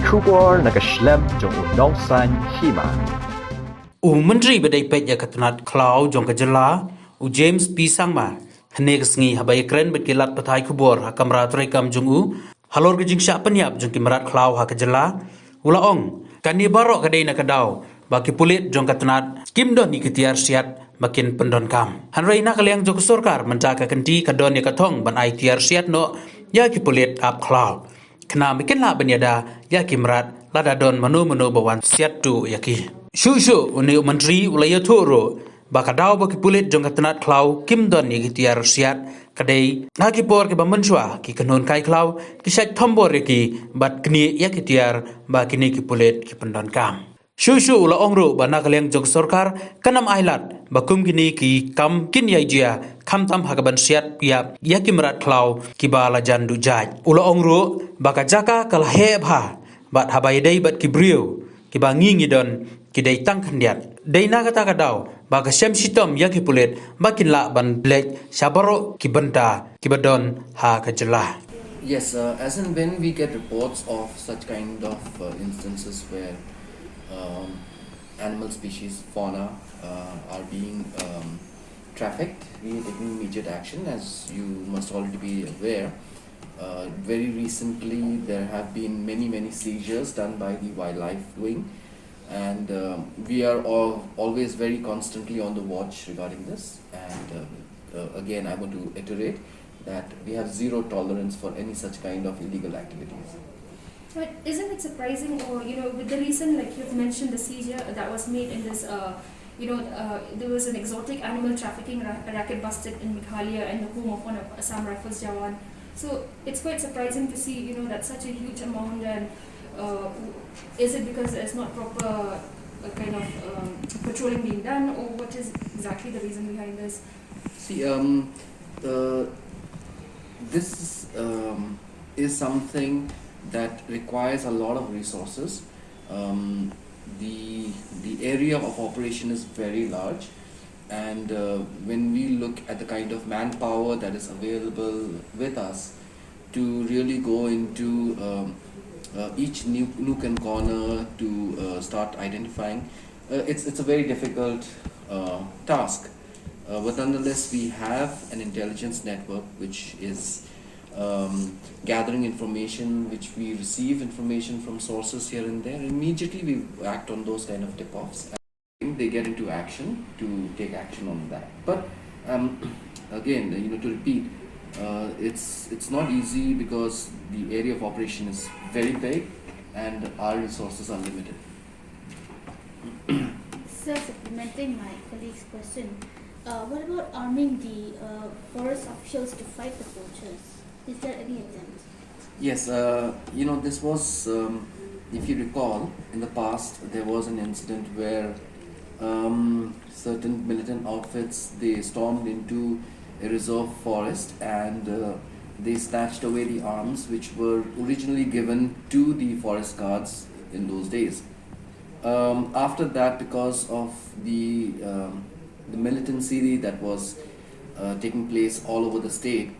Kubor nakaslem jong unongsan Hima. Menteri Badai Pejak Tnat Klau jong kejela James P Sangma hanek sengi habai keren berkilat petai kubur hakamrat rekam jong halor gejing syak penyap jong kimrat Klau ha kejela ulaong kani barok kadai nak kadau bagi pulit jong Tnat kim don ni Tiar Siat makin pendon kam hanrei nak liang jong Sorkar menjaga kenti kadon ya katong ban ai Tiar Siat no ya ki pulit ap Klau kena mikin la benyada ya kimrat lada don manu bawan Siat tu yaki Shushu uni menteri ulaya turo bakadau baki pulit jong Tnat Klau kim don ni Tiar Siat kadai ngaki por ke bamenswa ki kanon kai Klau ki syak tombor ki bat kni ya ki Tiar ba kini ki pulit ki pendon kam Shushu ula ongru bana kaleng jong Sorkar kanam ailat bakum kini ki kam kin ya jia kam tam hakaban Siat piap ya ki merat Klau ki bala jandu jaj ula ongru bakajaka kal hebha bat habai dei bat ki brio ki bangi ngidon ki dei tang khandiat dei na kata kadau ba ka sem sitom ya ki pulit ba kin la ban blek sabaro ki banta ki badon ha ka jela. Yes, as and when we get reports of such kind of instances where animal species, fauna are being trafficked, we are taking immediate action. As you must already be aware, very recently there have been many seizures done by the wildlife wing, and we are always very constantly on the watch regarding this. And again, I want to iterate that we have zero tolerance for any such kind of illegal activities. But isn't it surprising, or with the recent, like you've mentioned, the seizure that was made in this, there was an exotic animal trafficking racket busted in Meghalaya and the home of one of Assam Rifles Jawan. So it's quite surprising to see, that such a huge amount, and is it because there's not proper kind of patrolling being done, or what is exactly the reason behind this? See, this is something that requires a lot of resources. The area of operation is very large, and when we look at the kind of manpower that is available with us to really go into each nook and corner to start identifying, it's a very difficult task. But nonetheless, we have an intelligence network which is gathering information, which we receive information from sources here and there. Immediately we act on those kind of tip-offs, and they get into action to take action on that. But again, to repeat, it's not easy because the area of operation is very big and our resources are limited. Sir, supplementing my colleague's question, what about arming the forest officials to fight the poachers? Is there any attempt? Yes, this was, if you recall, in the past there was an incident where certain militant outfits, they stormed into a reserve forest and they snatched away the arms which were originally given to the forest guards in those days. After that, because of the militancy that was taking place all over the state,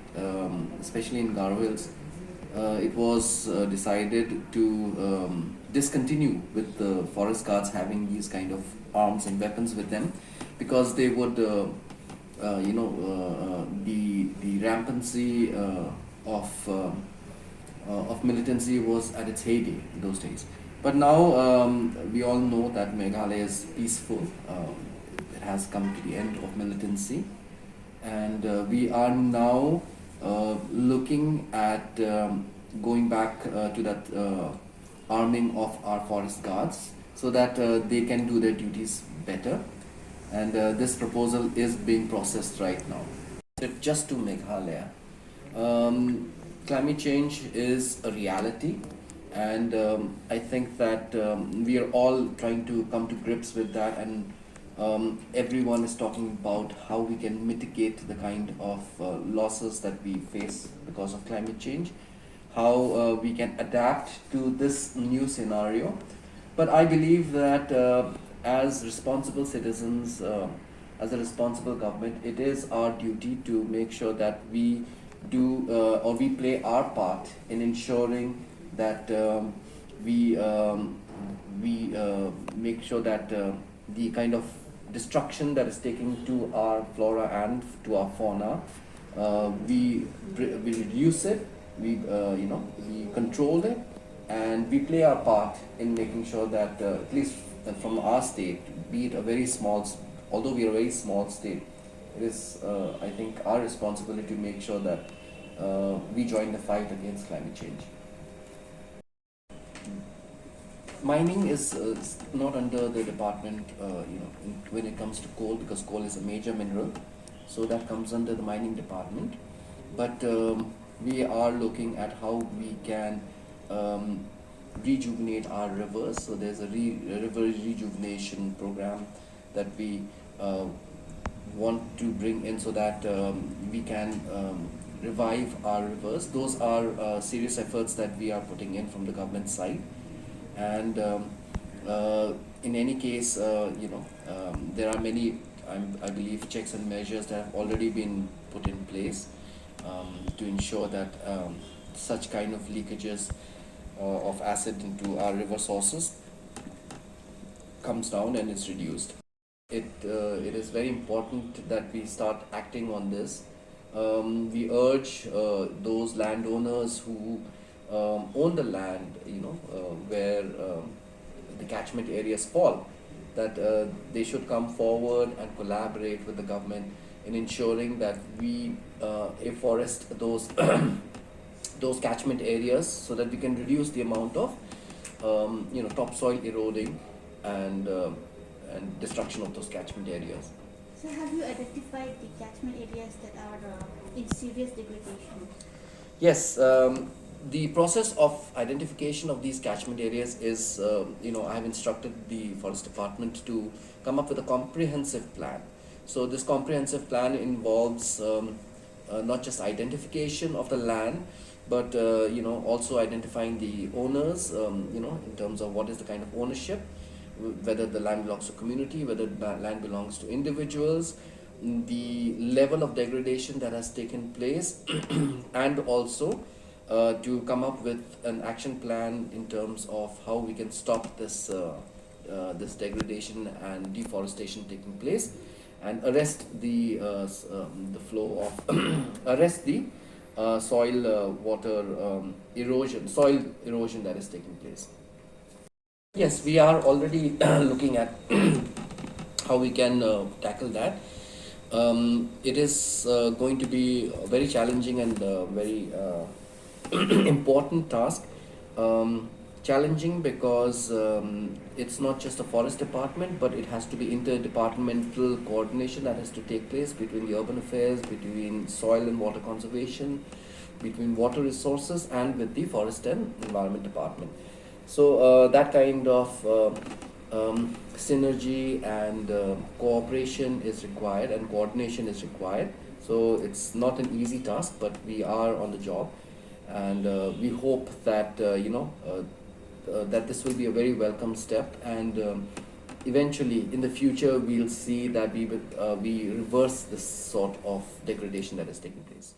especially in Garo Hills, it was decided to discontinue with the forest guards having these kind of arms and weapons with them, because they would, the rampancy of militancy was at its heyday in those days. But now we all know that Meghalaya is peaceful. It has come to the end of militancy, and we are now looking at going back to that arming of our forest guards so that they can do their duties better. And this proposal is being processed right now. Just to Meghalaya, climate change is a reality, and I think that we are all trying to come to grips with that, and everyone is talking about how we can mitigate the kind of losses that we face because of climate change, how we can adapt to this new scenario. But I believe that as responsible citizens, as a responsible government, it is our duty to make sure that we do or we play our part in ensuring that we make sure that the kind of destruction that is taking to our flora and to our fauna, we reduce it, we control it, and we play our part in making sure that at least from our state, be it a very small, although we are a very small state, it is I think our responsibility to make sure that we join the fight against climate change. Mining is not under the department, when it comes to coal, because coal is a major mineral, so that comes under the mining department. But we are looking at how we can rejuvenate our rivers. So there's a river rejuvenation program that we want to bring in so that we can revive our rivers. Those are serious efforts that we are putting in from the government side. And in any case, there are many, I believe, checks and measures that have already been put in place to ensure that such kind of leakages of acid into our river sources comes down and is reduced. It is very important that we start acting on this. We urge those landowners who own the land, where the catchment areas fall, that they should come forward and collaborate with the government in ensuring that we afforest those those catchment areas so that we can reduce the amount of topsoil eroding and destruction of those catchment areas. So have you identified the catchment areas that are in serious degradation? Yes, the process of identification of these catchment areas is, I have instructed the Forest Department to come up with a comprehensive plan. So this comprehensive plan involves not just identification of the land, but also identifying the owners, in terms of what is the kind of ownership, whether the land belongs to community, whether the land belongs to individuals, the level of degradation that has taken place, and also to come up with an action plan in terms of how we can stop this this degradation and deforestation taking place, and arrest the flow of arrest the soil erosion that is taking place. Yes, we are already looking at how we can tackle that. It is going to be a very challenging and very important task. Challenging because it's not just the forest department, but it has to be interdepartmental coordination that has to take place between the urban affairs, between soil and water conservation, between water resources, and with the forest and environment department. So that kind of synergy and cooperation is required, and coordination is required. So it's not an easy task, but we are on the job, and we hope that that this will be a very welcome step, and eventually in the future we'll see that we reverse this sort of degradation that is taking place.